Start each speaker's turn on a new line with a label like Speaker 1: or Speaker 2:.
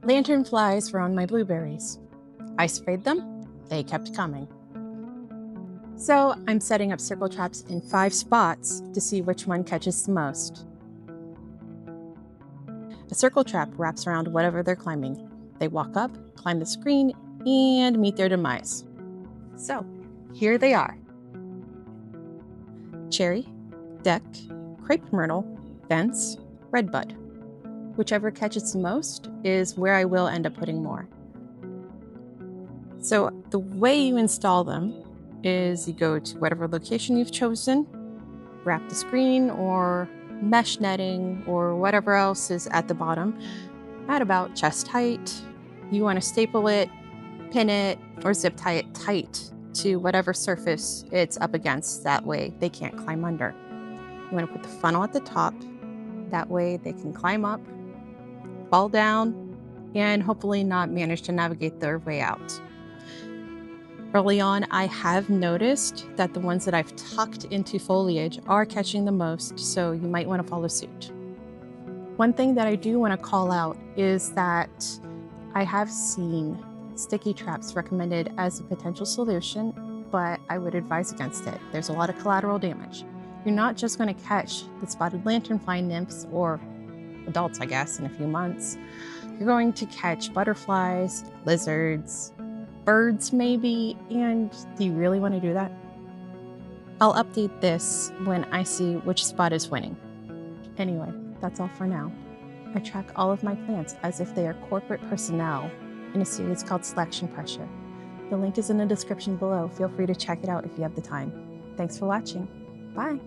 Speaker 1: Lanternflies were on my blueberries. I sprayed them, they kept coming. So I'm setting up circle traps in 5 spots to see which one catches the most. A circle trap wraps around whatever they're climbing. They walk up, climb the screen, and meet their demise. So here they are: cherry, deck, crape myrtle, fence, redbud. Whichever catches the most is where I will end up putting more. So the way you install them is you go to whatever location you've chosen, wrap the screen or mesh netting or whatever else is at the bottom at about chest height. You want to staple it, pin it, or zip tie it tight to whatever surface it's up against. That way they can't climb under. You want to put the funnel at the top. That way they can climb up, fall down, and hopefully not manage to navigate their way out. Early on, I have noticed that the ones that I've tucked into foliage are catching the most, so you might want to follow suit. One thing that I do want to call out is that I have seen sticky traps recommended as a potential solution, but I would advise against it. There's a lot of collateral damage. You're not just going to catch the spotted lanternfly nymphs, or adults, I guess, in a few months. You're going to catch butterflies, lizards, birds maybe, and do you really want to do that? I'll update this when I see which spot is winning. Anyway, that's all for now. I track all of my plants as if they are corporate personnel in a series called Selection Pressure. The link is in the description below. Feel free to check it out if you have the time. Thanks for watching. Bye.